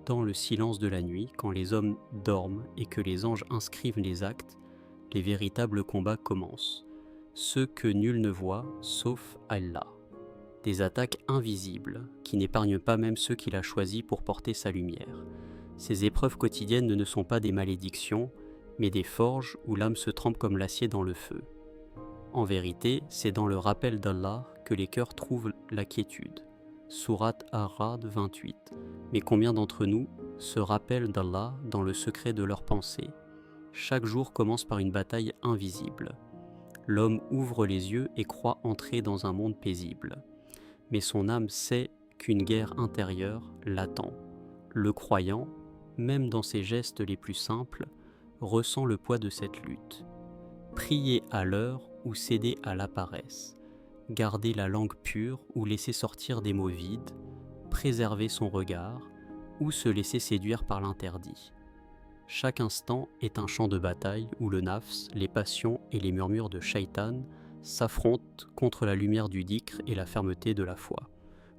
Dans le silence de la nuit, quand les hommes dorment et que les anges inscrivent les actes, les véritables combats commencent, ceux que nul ne voit, sauf Allah. Des attaques invisibles, qui n'épargnent pas même ceux qu'il a choisis pour porter sa lumière. Ces épreuves quotidiennes ne sont pas des malédictions, mais des forges où l'âme se trempe comme l'acier dans le feu. En vérité, c'est dans le rappel d'Allah que les cœurs trouvent la quiétude. Sourate Ar-Ra'd 28. Mais combien d'entre nous se rappellent d'Allah dans le secret de leurs pensées? Chaque jour commence par une bataille invisible. L'homme ouvre les yeux et croit entrer dans un monde paisible. Mais son âme sait qu'une guerre intérieure l'attend. Le croyant, même dans ses gestes les plus simples, ressent le poids de cette lutte. Prier à l'heure ou céder à la paresse. Garder la langue pure ou laisser sortir des mots vides, préserver son regard ou se laisser séduire par l'interdit. Chaque instant est un champ de bataille où le nafs, les passions et les murmures de Shaitan s'affrontent contre la lumière du dhikr et la fermeté de la foi.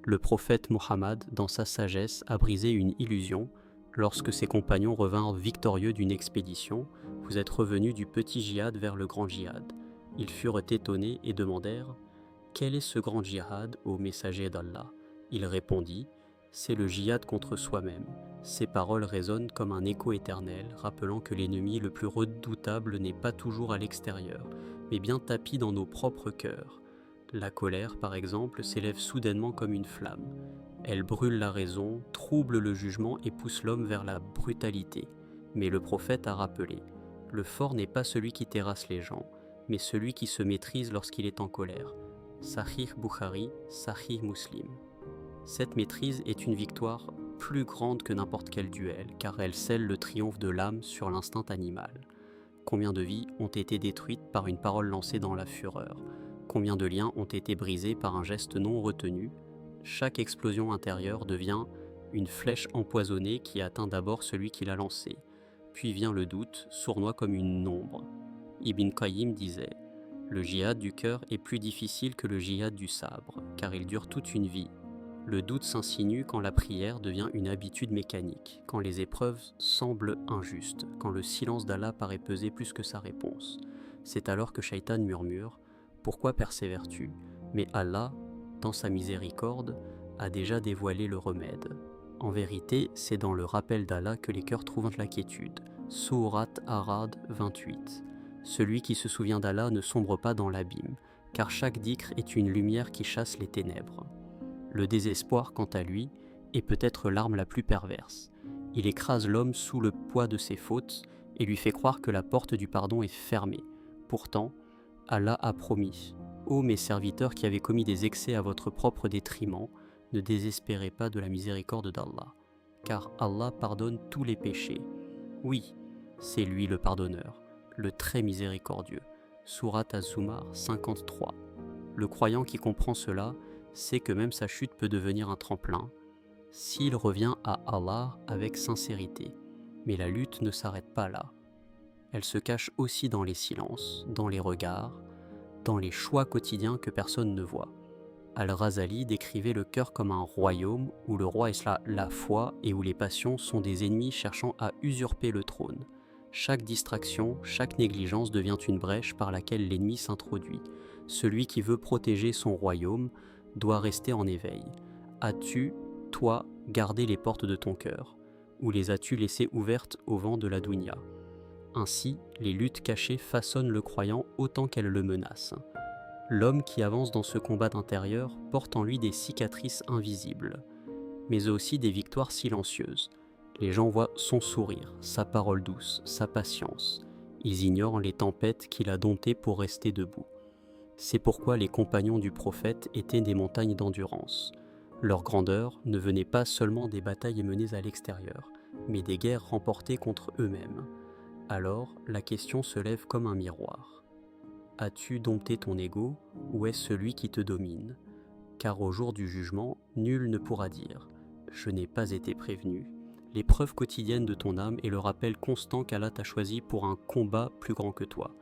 Le prophète Mohammed, dans sa sagesse, a brisé une illusion lorsque ses compagnons revinrent victorieux d'une expédition. Vous êtes revenus du petit djihad vers le grand djihad. Ils furent étonnés et demandèrent « Quel est ce grand djihad, ô messager d'Allah ?» Il répondit « C'est le djihad contre soi-même. » Ces paroles résonnent comme un écho éternel, rappelant que l'ennemi le plus redoutable n'est pas toujours à l'extérieur, mais bien tapi dans nos propres cœurs. La colère, par exemple, s'élève soudainement comme une flamme. Elle brûle la raison, trouble le jugement et pousse l'homme vers la brutalité. Mais le prophète a rappelé « Le fort n'est pas celui qui terrasse les gens, mais celui qui se maîtrise lorsqu'il est en colère. » Sahih Bukhari, Sahih Muslim. Cette maîtrise est une victoire plus grande que n'importe quel duel, car elle scelle le triomphe de l'âme sur l'instinct animal. Combien de vies ont été détruites par une parole lancée dans la fureur? Combien de liens ont été brisés par un geste non retenu? Chaque explosion intérieure devient une flèche empoisonnée qui atteint d'abord celui qui l'a lancée. Puis vient le doute, sournois comme une ombre. Ibn Qayyim disait « Le djihad du cœur est plus difficile que le djihad du sabre, car il dure toute une vie. Le doute s'insinue quand la prière devient une habitude mécanique, quand les épreuves semblent injustes, quand le silence d'Allah paraît peser plus que sa réponse. C'est alors que Shaitan murmure « Pourquoi persévères-tu » Mais Allah, dans sa miséricorde, a déjà dévoilé le remède. En vérité, c'est dans le rappel d'Allah que les cœurs trouvent la quiétude. Sourate Ar-Ra'd 28. Celui qui se souvient d'Allah ne sombre pas dans l'abîme, car chaque dhikr est une lumière qui chasse les ténèbres. Le désespoir, quant à lui, est peut-être l'arme la plus perverse. Il écrase l'homme sous le poids de ses fautes et lui fait croire que la porte du pardon est fermée. Pourtant, Allah a promis « Ô mes serviteurs qui avez commis des excès à votre propre détriment, ne désespérez pas de la miséricorde d'Allah, car Allah pardonne tous les péchés. Oui, c'est lui le pardonneur, le très miséricordieux. » Sourate Az-Zumar 53. Le croyant qui comprend cela sait que même sa chute peut devenir un tremplin, s'il revient à Allah avec sincérité. Mais la lutte ne s'arrête pas là. Elle se cache aussi dans les silences, dans les regards, dans les choix quotidiens que personne ne voit. Al-Razali décrivait le cœur comme un royaume où le roi est la foi et où les passions sont des ennemis cherchant à usurper le trône. Chaque distraction, chaque négligence devient une brèche par laquelle l'ennemi s'introduit. Celui qui veut protéger son royaume doit rester en éveil. As-tu, toi, gardé les portes de ton cœur, ou les as-tu laissées ouvertes au vent de la dunya? Ainsi, les luttes cachées façonnent le croyant autant qu'elles le menacent. L'homme qui avance dans ce combat intérieur porte en lui des cicatrices invisibles, mais aussi des victoires silencieuses. Les gens voient son sourire, sa parole douce, sa patience. Ils ignorent les tempêtes qu'il a domptées pour rester debout. C'est pourquoi les compagnons du prophète étaient des montagnes d'endurance. Leur grandeur ne venait pas seulement des batailles menées à l'extérieur, mais des guerres remportées contre eux-mêmes. Alors, la question se lève comme un miroir. As-tu dompté ton ego, ou est-ce celui qui te domine? Car au jour du jugement, nul ne pourra dire « Je n'ai pas été prévenu ». L'épreuve quotidienne de ton âme est le rappel constant qu'Allah t'a choisi pour un combat plus grand que toi.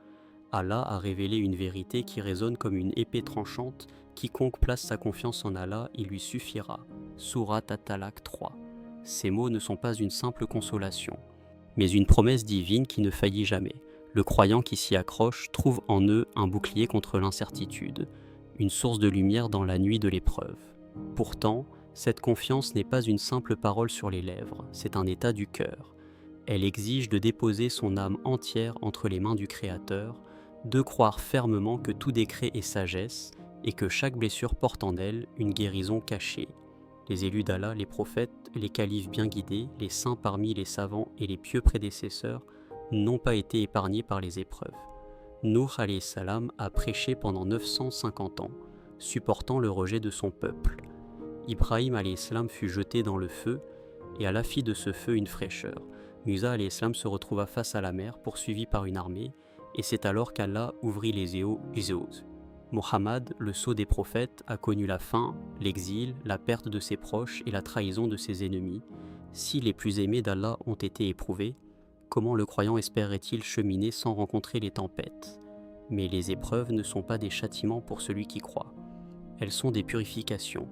Allah a révélé une vérité qui résonne comme une épée tranchante. Quiconque place sa confiance en Allah, il lui suffira. Sourate At-Talaq 3. Ces mots ne sont pas une simple consolation, mais une promesse divine qui ne faillit jamais. Le croyant qui s'y accroche trouve en eux un bouclier contre l'incertitude, une source de lumière dans la nuit de l'épreuve. Pourtant, cette confiance n'est pas une simple parole sur les lèvres, c'est un état du cœur. Elle exige de déposer son âme entière entre les mains du Créateur, de croire fermement que tout décret est sagesse et que chaque blessure porte en elle une guérison cachée. Les élus d'Allah, les prophètes, les califes bien guidés, les saints parmi les savants et les pieux prédécesseurs n'ont pas été épargnés par les épreuves. Nuh alayhi salam a prêché pendant 950 ans, supportant le rejet de son peuple. Ibrahim alayhi salam fut jeté dans le feu, et à la fi de ce feu une fraîcheur. Musa alayhi salam se retrouva face à la mer, poursuivi par une armée, et c'est alors qu'Allah ouvrit les yeux. Mohammed, le sceau des prophètes, a connu la faim, l'exil, la perte de ses proches et la trahison de ses ennemis. Si les plus aimés d'Allah ont été éprouvés, comment le croyant espérerait-il cheminer sans rencontrer les tempêtes? Mais les épreuves ne sont pas des châtiments pour celui qui croit. Elles sont des purifications.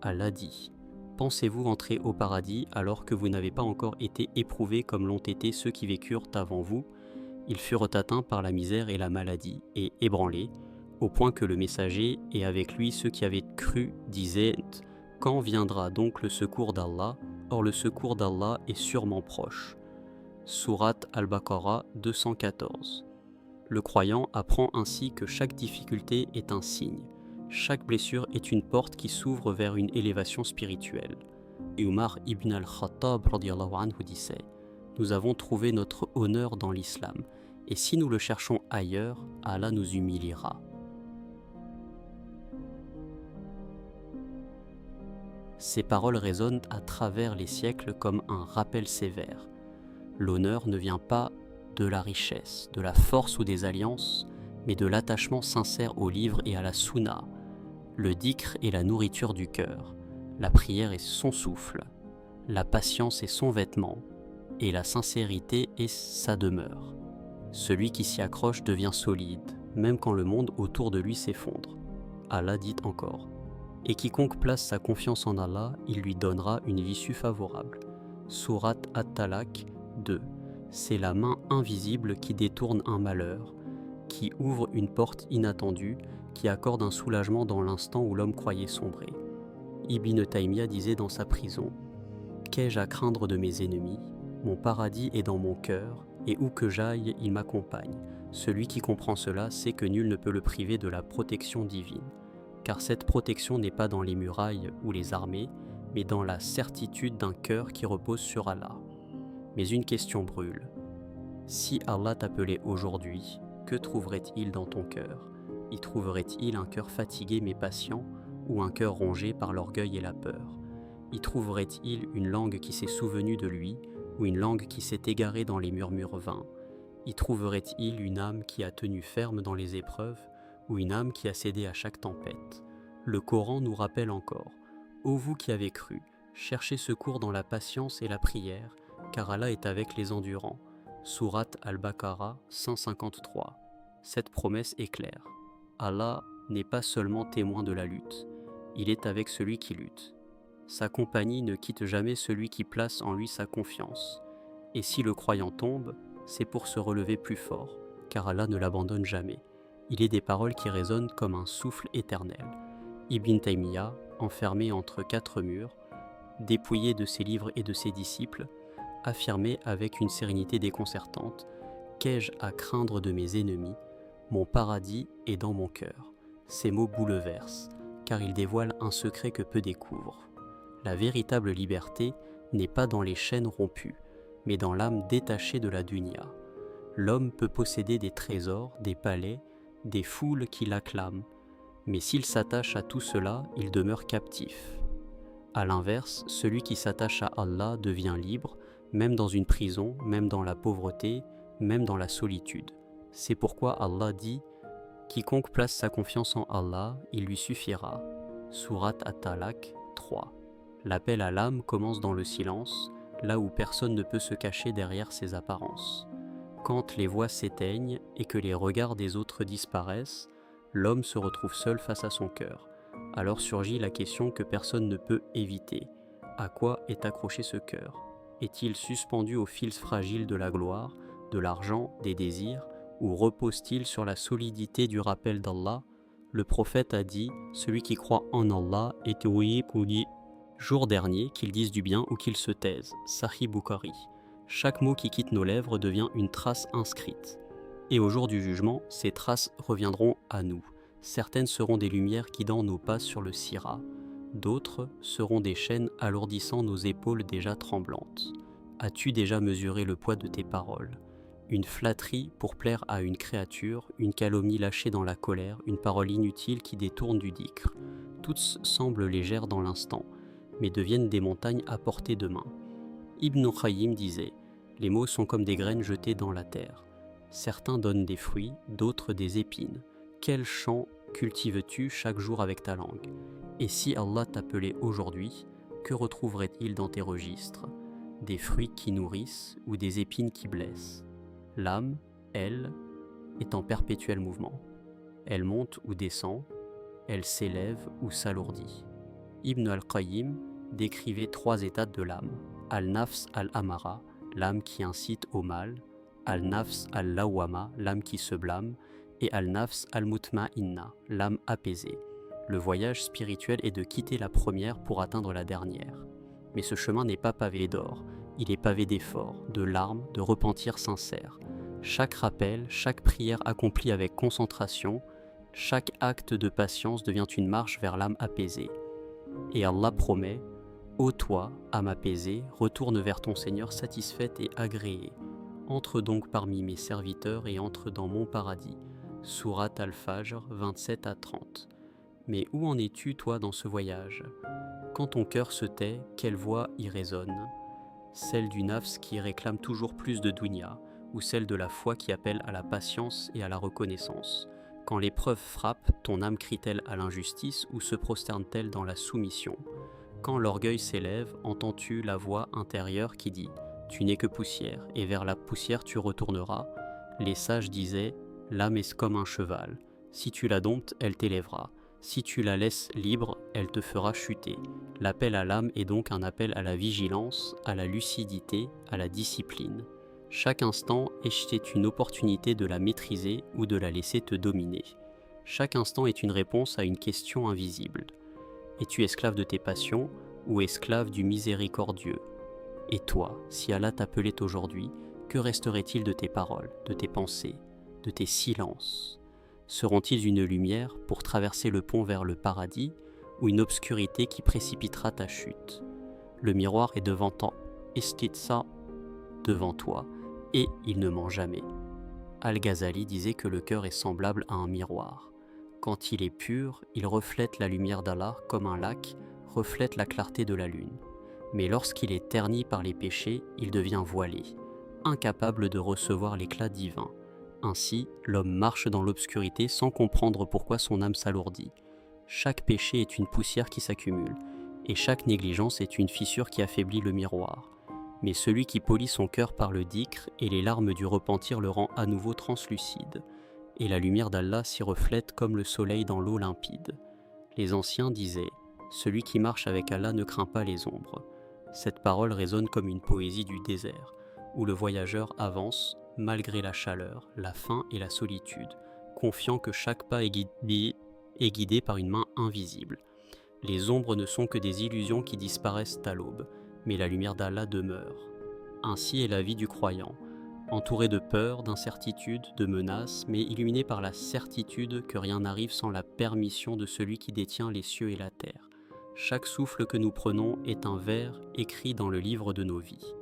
Allah dit : pensez-vous entrer au paradis alors que vous n'avez pas encore été éprouvés comme l'ont été ceux qui vécurent avant vous? Ils furent atteints par la misère et la maladie et ébranlés, au point que le messager et avec lui ceux qui avaient cru disaient : quand viendra donc le secours d'Allah? Or le secours d'Allah est sûrement proche. Sourate Al-Baqarah 214. Le croyant apprend ainsi que chaque difficulté est un signe, chaque blessure est une porte qui s'ouvre vers une élévation spirituelle. Et Umar ibn al-Khattab radiyallahu anhu disait : nous avons trouvé notre honneur dans l'islam, et si nous le cherchons ailleurs, Allah nous humiliera. Ces paroles résonnent à travers les siècles comme un rappel sévère. L'honneur ne vient pas de la richesse, de la force ou des alliances, mais de l'attachement sincère au livre et à la sunna. Le dhikr est la nourriture du cœur, la prière est son souffle, la patience est son vêtement, et la sincérité est sa demeure. Celui qui s'y accroche devient solide, même quand le monde autour de lui s'effondre. Allah dit encore : et quiconque place sa confiance en Allah, il lui donnera une issue favorable. Sourate At-Talaq 2. C'est la main invisible qui détourne un malheur, qui ouvre une porte inattendue, qui accorde un soulagement dans l'instant où l'homme croyait sombrer. Ibn Taymiyyah disait dans sa prison : qu'ai-je à craindre de mes ennemis? Mon paradis est dans mon cœur, et où que j'aille, il m'accompagne. Celui qui comprend cela sait que nul ne peut le priver de la protection divine. Car cette protection n'est pas dans les murailles ou les armées, mais dans la certitude d'un cœur qui repose sur Allah. Mais une question brûle. Si Allah t'appelait aujourd'hui, que trouverait-il dans ton cœur? Y trouverait-il un cœur fatigué mais patient, ou un cœur rongé par l'orgueil et la peur? Y trouverait-il une langue qui s'est souvenue de lui, ou une langue qui s'est égarée dans les murmures vains? Y trouverait-il une âme qui a tenu ferme dans les épreuves, ou une âme qui a cédé à chaque tempête? Le Coran nous rappelle encore : ô vous qui avez cru, cherchez secours dans la patience et la prière, car Allah est avec les endurants. Sourate Al-Baqarah 153. Cette promesse est claire. Allah n'est pas seulement témoin de la lutte, il est avec celui qui lutte. Sa compagnie ne quitte jamais celui qui place en lui sa confiance. Et si le croyant tombe, c'est pour se relever plus fort, car Allah ne l'abandonne jamais. Il est des paroles qui résonnent comme un souffle éternel. Ibn Taymiyyah, enfermé entre quatre murs, dépouillé de ses livres et de ses disciples, affirmait avec une sérénité déconcertante : qu'ai-je à craindre de mes ennemis? Mon paradis est dans mon cœur. Ces mots bouleversent, car ils dévoilent un secret que peu découvrent. La véritable liberté n'est pas dans les chaînes rompues, mais dans l'âme détachée de la dunya. L'homme peut posséder des trésors, des palais, des foules qui l'acclament, mais s'il s'attache à tout cela, il demeure captif. A l'inverse, celui qui s'attache à Allah devient libre, même dans une prison, même dans la pauvreté, même dans la solitude. C'est pourquoi Allah dit : quiconque place sa confiance en Allah, il lui suffira. Sourate At-Talaq 3. L'appel à l'âme commence dans le silence, là où personne ne peut se cacher derrière ses apparences. Quand les voix s'éteignent et que les regards des autres disparaissent, l'homme se retrouve seul face à son cœur. Alors surgit la question que personne ne peut éviter. à quoi est accroché ce cœur? Est-il suspendu aux fils fragiles de la gloire, de l'argent, des désirs, ou repose-t-il sur la solidité du rappel d'Allah? Le prophète a dit, celui qui croit en Allah est oui koudi. Jour dernier, qu'il dise du bien ou qu'il se taise. Sahih Bukhari. Chaque mot qui quitte nos lèvres devient une trace inscrite. Et au jour du jugement, ces traces reviendront à nous. Certaines seront des lumières guidant nos pas sur le sirat. D'autres seront des chaînes alourdissant nos épaules déjà tremblantes. As-tu déjà mesuré le poids de tes paroles? Une flatterie pour plaire à une créature, une calomnie lâchée dans la colère, une parole inutile qui détourne du dhikr. Toutes semblent légères dans l'instant, mais deviennent des montagnes à portée de main. Ibn Khayyim disait « Les mots sont comme des graines jetées dans la terre. Certains donnent des fruits, d'autres des épines. Quel champ cultives-tu chaque jour avec ta langue? Et si Allah t'appelait aujourd'hui, que retrouverait-il dans tes registres? Des fruits qui nourrissent ou des épines qui blessent? L'âme, elle, est en perpétuel mouvement. Elle monte ou descend, elle s'élève ou s'alourdit. Ibn al-Qayyim décrivait 3 états de l'âme. Al-Nafs al-Amara, l'âme qui incite au mal, Al-Nafs al-Lawama, l'âme qui se blâme, et Al-Nafs al-Mutma'inna, l'âme apaisée. Le voyage spirituel est de quitter la première pour atteindre la dernière. Mais ce chemin n'est pas pavé d'or, il est pavé d'efforts, de larmes, de repentir sincère. Chaque rappel, chaque prière accomplie avec concentration, chaque acte de patience devient une marche vers l'âme apaisée. Et Allah promet « Ô toi, âme apaisée, retourne vers ton Seigneur satisfaite et agréée. Entre donc parmi mes serviteurs et entre dans mon paradis. » Sourate Al-Fajr 27 à 30. Mais où en es-tu, toi, dans ce voyage? Quand ton cœur se tait, quelle voix y résonne? Celle du nafs qui réclame toujours plus de dunya, ou celle de la foi qui appelle à la patience et à la reconnaissance? Quand l'épreuve frappe, ton âme crie-t-elle à l'injustice ou se prosterne-t-elle dans la soumission? Quand l'orgueil s'élève, entends-tu la voix intérieure qui dit « Tu n'es que poussière, et vers la poussière tu retourneras » Les sages disaient « L'âme est comme un cheval, si tu la domptes, elle t'élèvera. Si tu la laisses libre, elle te fera chuter. » L'appel à l'âme est donc un appel à la vigilance, à la lucidité, à la discipline. Chaque instant est une opportunité de la maîtriser ou de la laisser te dominer. Chaque instant est une réponse à une question invisible. Es-tu esclave de tes passions ou esclave du miséricordieux? Et toi, si Allah t'appelait aujourd'hui, que resterait-il de tes paroles, de tes pensées, de tes silences? Seront-ils une lumière pour traverser le pont vers le paradis ou une obscurité qui précipitera ta chute? Le miroir est devant toi, istitsa devant toi, et il ne ment jamais. Al-Ghazali disait que le cœur est semblable à un miroir. Quand il est pur, il reflète la lumière d'Allah comme un lac reflète la clarté de la lune. Mais lorsqu'il est terni par les péchés, il devient voilé, incapable de recevoir l'éclat divin. Ainsi, l'homme marche dans l'obscurité sans comprendre pourquoi son âme s'alourdit. Chaque péché est une poussière qui s'accumule, et chaque négligence est une fissure qui affaiblit le miroir. Mais celui qui polit son cœur par le dhikr et les larmes du repentir le rend à nouveau translucide, et la lumière d'Allah s'y reflète comme le soleil dans l'eau limpide. Les anciens disaient « Celui qui marche avec Allah ne craint pas les ombres ». Cette parole résonne comme une poésie du désert, où le voyageur avance malgré la chaleur, la faim et la solitude, confiant que chaque pas est guidé par une main invisible. Les ombres ne sont que des illusions qui disparaissent à l'aube, mais la lumière d'Allah demeure. Ainsi est la vie du croyant, entouré de peur, d'incertitude, de menaces, mais illuminé par la certitude que rien n'arrive sans la permission de celui qui détient les cieux et la terre. Chaque souffle que nous prenons est un vers écrit dans le livre de nos vies.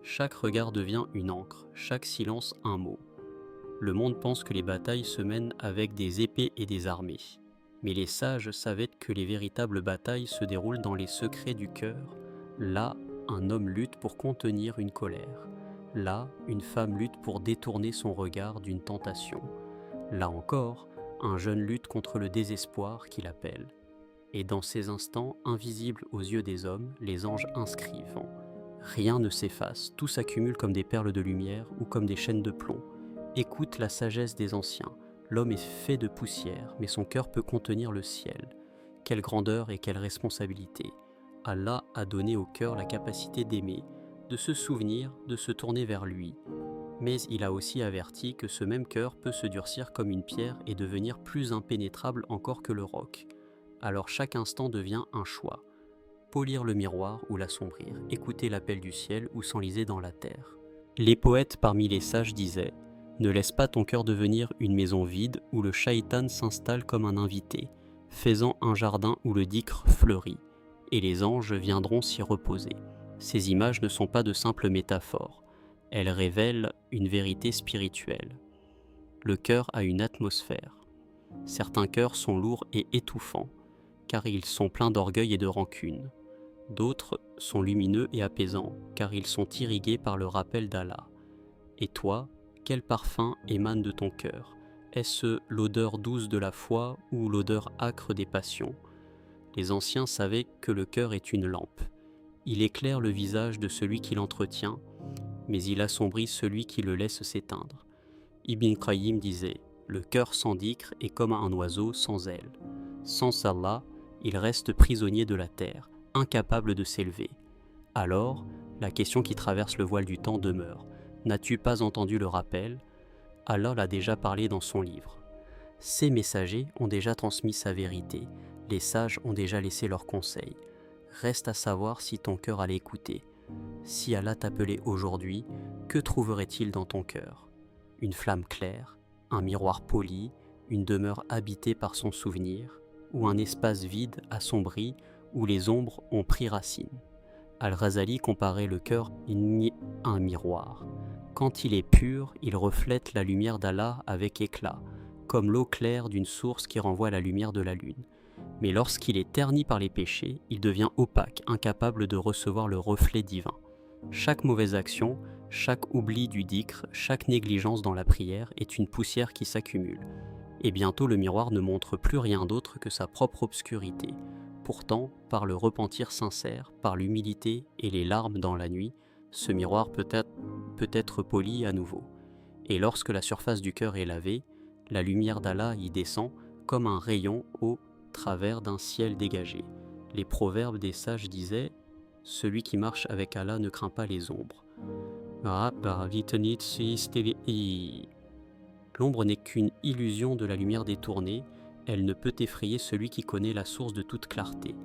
Chaque regard devient une encre, chaque silence un mot. Le monde pense que les batailles se mènent avec des épées et des armées. Mais les sages savaient que les véritables batailles se déroulent dans les secrets du cœur. Là, un homme lutte pour contenir une colère. Là, une femme lutte pour détourner son regard d'une tentation. Là encore, un jeune lutte contre le désespoir qui l'appelle. Et dans ces instants, invisibles aux yeux des hommes, les anges inscrivent. Rien ne s'efface, tout s'accumule comme des perles de lumière ou comme des chaînes de plomb. Écoute la sagesse des anciens. L'homme est fait de poussière, mais son cœur peut contenir le ciel. Quelle grandeur et quelle responsabilité! Allah a donné au cœur la capacité d'aimer, de se souvenir, de se tourner vers lui. Mais il a aussi averti que ce même cœur peut se durcir comme une pierre et devenir plus impénétrable encore que le roc. Alors chaque instant devient un choix. Polir le miroir ou l'assombrir, écouter l'appel du ciel ou s'enliser dans la terre. Les poètes parmi les sages disaient « Ne laisse pas ton cœur devenir une maison vide où le shaitan s'installe comme un invité, faisant un jardin où le dhikr fleurit, et les anges viendront s'y reposer. » Ces images ne sont pas de simples métaphores, elles révèlent une vérité spirituelle. Le cœur a une atmosphère. Certains cœurs sont lourds et étouffants, car ils sont pleins d'orgueil et de rancune. D'autres sont lumineux et apaisants, car ils sont irrigués par le rappel d'Allah. Et toi, quel parfum émane de ton cœur? Est-ce l'odeur douce de la foi ou l'odeur âcre des passions? Les anciens savaient que le cœur est une lampe. Il éclaire le visage de celui qui l'entretient, mais il assombrit celui qui le laisse s'éteindre. Ibn Qayyim disait « Le cœur sans dhikr est comme un oiseau sans ailes. Sans Allah, il reste prisonnier de la terre, incapable de s'élever. Alors, la question qui traverse le voile du temps demeure. N'as-tu pas entendu le rappel? Allah l'a déjà parlé dans son livre. Ces messagers ont déjà transmis sa vérité. Les sages ont déjà laissé leurs conseils. Reste à savoir si ton cœur allait écouter. Si Allah t'appelait aujourd'hui, que trouverait-il dans ton cœur? Une flamme claire, un miroir poli, une demeure habitée par son souvenir, ou un espace vide, assombri, où les ombres ont pris racine. Al-Ghazali comparait le cœur à un miroir. Quand il est pur, il reflète la lumière d'Allah avec éclat, comme l'eau claire d'une source qui renvoie la lumière de la lune. Mais lorsqu'il est terni par les péchés, il devient opaque, incapable de recevoir le reflet divin. Chaque mauvaise action, chaque oubli du dhikr, chaque négligence dans la prière est une poussière qui s'accumule. Et bientôt le miroir ne montre plus rien d'autre que sa propre obscurité. Pourtant, par le repentir sincère, par l'humilité et les larmes dans la nuit, ce miroir peut être poli à nouveau. Et lorsque la surface du cœur est lavée, la lumière d'Allah y descend comme un rayon au travers d'un ciel dégagé. Les proverbes des sages disaient « Celui qui marche avec Allah ne craint pas les ombres. » L'ombre n'est qu'une illusion de la lumière détournée, elle ne peut effrayer celui qui connaît la source de toute clarté.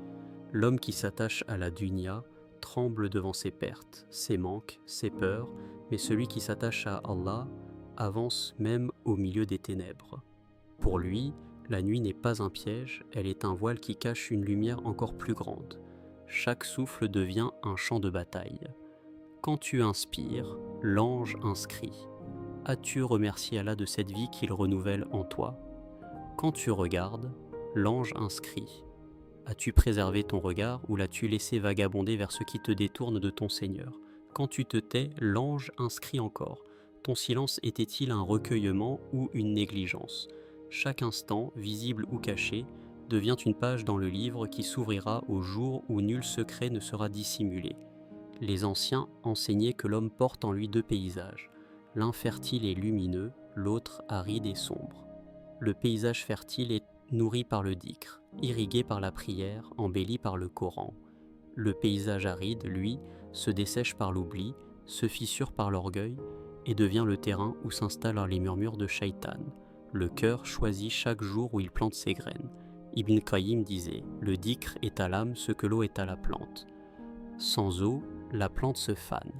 L'homme qui s'attache à la dunya tremble devant ses pertes, ses manques, ses peurs, mais celui qui s'attache à Allah avance même au milieu des ténèbres. Pour lui, la nuit n'est pas un piège, elle est un voile qui cache une lumière encore plus grande. Chaque souffle devient un champ de bataille. Quand tu inspires, l'ange inscrit. As-tu remercié Allah de cette vie qu'il renouvelle en toi? Quand tu regardes, l'ange inscrit. As-tu préservé ton regard ou l'as-tu laissé vagabonder vers ceux qui te détournent de ton Seigneur? Quand tu te tais, l'ange inscrit encore. Ton silence était-il un recueillement ou une négligence? Chaque instant, visible ou caché, devient une page dans le livre qui s'ouvrira au jour où nul secret ne sera dissimulé. Les anciens enseignaient que l'homme porte en lui deux paysages, l'un fertile et lumineux, l'autre aride et sombre. Le paysage fertile est nourri par le dhikr, irrigué par la prière, embelli par le Coran. Le paysage aride, lui, se dessèche par l'oubli, se fissure par l'orgueil et devient le terrain où s'installent les murmures de Shaitan. Le cœur choisit chaque jour où il plante ses graines. Ibn Qayyim disait « Le dhikr est à l'âme ce que l'eau est à la plante. Sans eau, la plante se fane.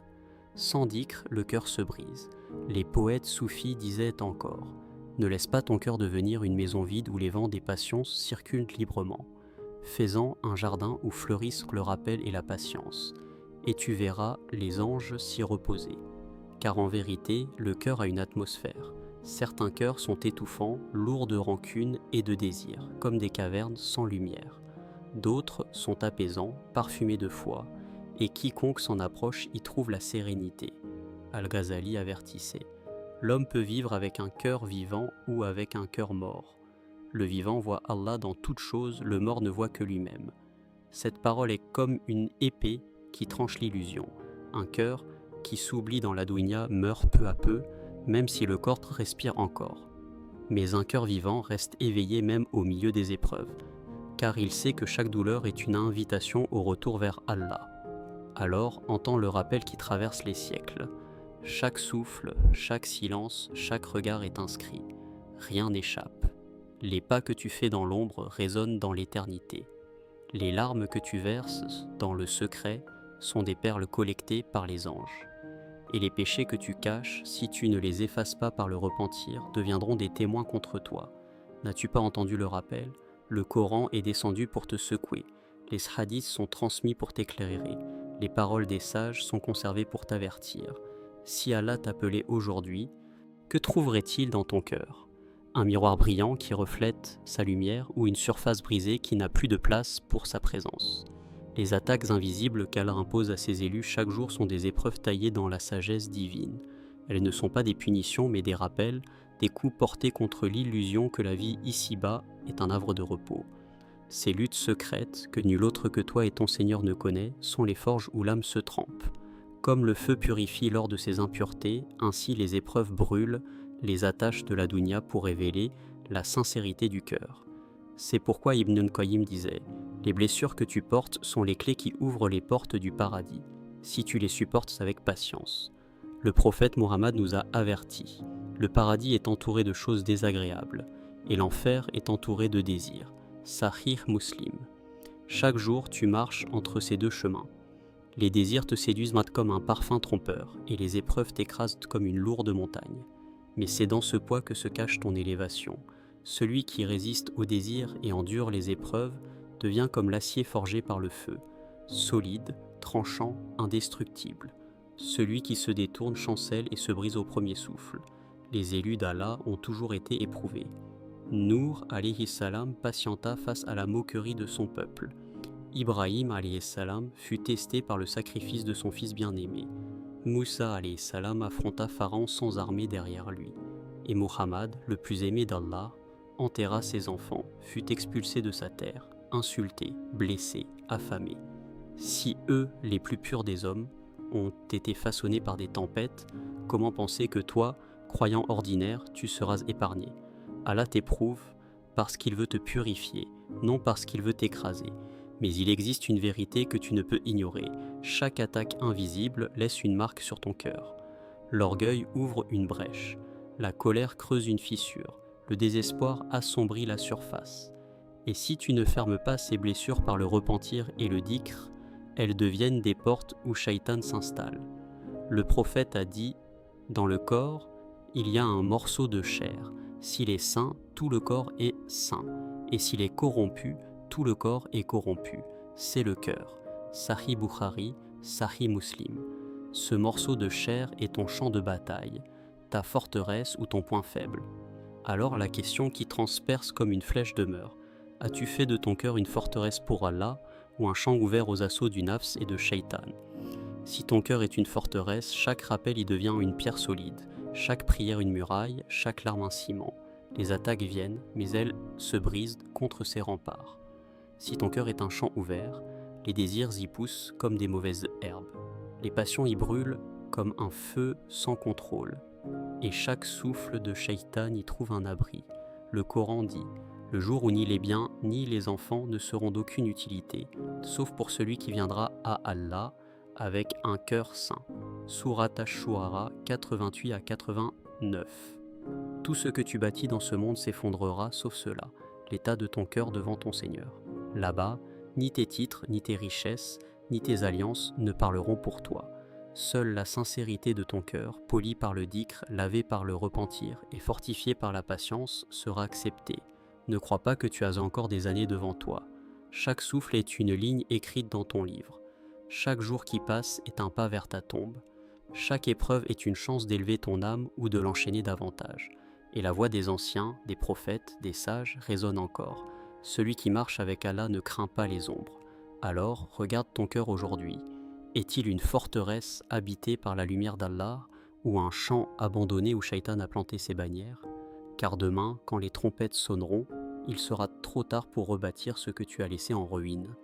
Sans dhikr, le cœur se brise. » Les poètes soufis disaient encore « Ne laisse pas ton cœur devenir une maison vide où les vents des passions circulent librement. Fais-en un jardin où fleurissent le rappel et la patience, et tu verras les anges s'y reposer. Car en vérité, le cœur a une atmosphère. Certains cœurs sont étouffants, lourds de rancune et de désir, comme des cavernes sans lumière. D'autres sont apaisants, parfumés de foi, et quiconque s'en approche y trouve la sérénité. Al-Ghazali avertissait « L'homme peut vivre avec un cœur vivant ou avec un cœur mort. Le vivant voit Allah dans toute chose, le mort ne voit que lui-même. Cette parole est comme une épée qui tranche l'illusion. Un cœur qui s'oublie dans la dounia meurt peu à peu, même si le corps respire encore. Mais un cœur vivant reste éveillé même au milieu des épreuves. car il sait que chaque douleur est une invitation au retour vers Allah. Alors entends le rappel qui traverse les siècles. Chaque souffle, chaque silence, chaque regard est inscrit. Rien n'échappe. Les pas que tu fais dans l'ombre résonnent dans l'éternité. Les larmes que tu verses dans le secret sont des perles collectées par les anges. Et les péchés que tu caches, si tu ne les effaces pas par le repentir, deviendront des témoins contre toi. N'as-tu pas entendu le rappel ? Le Coran est descendu pour te secouer. Les hadiths sont transmis pour t'éclairer. Les paroles des sages sont conservées pour t'avertir. Si Allah t'appelait aujourd'hui, que trouverait-il dans ton cœur ? Un miroir brillant qui reflète sa lumière ou une surface brisée qui n'a plus de place pour sa présence ? Les attaques invisibles qu'Allah impose à ses élus chaque jour sont des épreuves taillées dans la sagesse divine. Elles ne sont pas des punitions mais des rappels, des coups portés contre l'illusion que la vie ici-bas est un havre de repos. Ces luttes secrètes, que nul autre que toi et ton Seigneur ne connaît, sont les forges où l'âme se trempe. Comme le feu purifie lors de ses impuretés, ainsi les épreuves brûlent les attaches de la dunya pour révéler la sincérité du cœur. C'est pourquoi Ibn al-Qayyim disait « Les blessures que tu portes sont les clés qui ouvrent les portes du paradis, si tu les supportes avec patience. » Le prophète Muhammad nous a avertis. Le paradis est entouré de choses désagréables, et l'enfer est entouré de désirs. Sahih Muslim. Chaque jour, tu marches entre ces deux chemins. Les désirs te séduisent comme un parfum trompeur, et les épreuves t'écrasent comme une lourde montagne. Mais c'est dans ce poids que se cache ton élévation. Celui qui résiste aux désirs et endure les épreuves devient comme l'acier forgé par le feu, solide, tranchant, indestructible. Celui qui se détourne chancelle et se brise au premier souffle. Les élus d'Allah ont toujours été éprouvés. Nour alayhi salam patienta face à la moquerie de son peuple. Ibrahim alayhi salam fut testé par le sacrifice de son fils bien-aimé. Moussa alayhi salam affronta Pharaon sans armée derrière lui. Et Muhammad, le plus aimé d'Allah, enterra ses enfants, fut expulsé de sa terre, insulté, blessé, affamé. Si eux, les plus purs des hommes, ont été façonnés par des tempêtes, comment penser que toi, croyant ordinaire, tu seras épargné ? Allah t'éprouve parce qu'il veut te purifier, non parce qu'il veut t'écraser. Mais il existe une vérité que tu ne peux ignorer. Chaque attaque invisible laisse une marque sur ton cœur. L'orgueil ouvre une brèche. La colère creuse une fissure. Le désespoir assombrit la surface. Et si tu ne fermes pas ces blessures par le repentir et le dhikr, elles deviennent des portes où Shaitan s'installe. Le prophète a dit « Dans le corps, il y a un morceau de chair. S'il est sain, tout le corps est sain. Et s'il est corrompu, tout le corps est corrompu. C'est le cœur. » Sahih Bukhari, Sahih Muslim. Ce morceau de chair est ton champ de bataille, ta forteresse ou ton point faible. Alors la question qui transperce comme une flèche demeure. As-tu fait de ton cœur une forteresse pour Allah ou un champ ouvert aux assauts du nafs et de Shaitan ? Si ton cœur est une forteresse, chaque rappel y devient une pierre solide, chaque prière une muraille, chaque larme un ciment. Les attaques viennent, mais elles se brisent contre ces remparts. Si ton cœur est un champ ouvert, les désirs y poussent comme des mauvaises herbes. Les passions y brûlent comme un feu sans contrôle. Et chaque souffle de Shaitan y trouve un abri. Le Coran dit « Le jour où ni les biens ni les enfants ne seront d'aucune utilité, sauf pour celui qui viendra à Allah avec un cœur saint. » Surat Ash-Shu'ara 88 à 89. Tout ce que tu bâtis dans ce monde s'effondrera sauf cela, l'état de ton cœur devant ton Seigneur. Là-bas, ni tes titres, ni tes richesses, ni tes alliances ne parleront pour toi. Seule la sincérité de ton cœur, polie par le dhikr, lavée par le repentir et fortifiée par la patience, sera acceptée. Ne crois pas que tu as encore des années devant toi. Chaque souffle est une ligne écrite dans ton livre. Chaque jour qui passe est un pas vers ta tombe. Chaque épreuve est une chance d'élever ton âme ou de l'enchaîner davantage. Et la voix des anciens, des prophètes, des sages résonne encore. Celui qui marche avec Allah ne craint pas les ombres. Alors, regarde ton cœur aujourd'hui. Est-il une forteresse habitée par la lumière d'Allah ou un champ abandonné où Shaitan a planté ses bannières ? Car demain, quand les trompettes sonneront, il sera trop tard pour rebâtir ce que tu as laissé en ruine.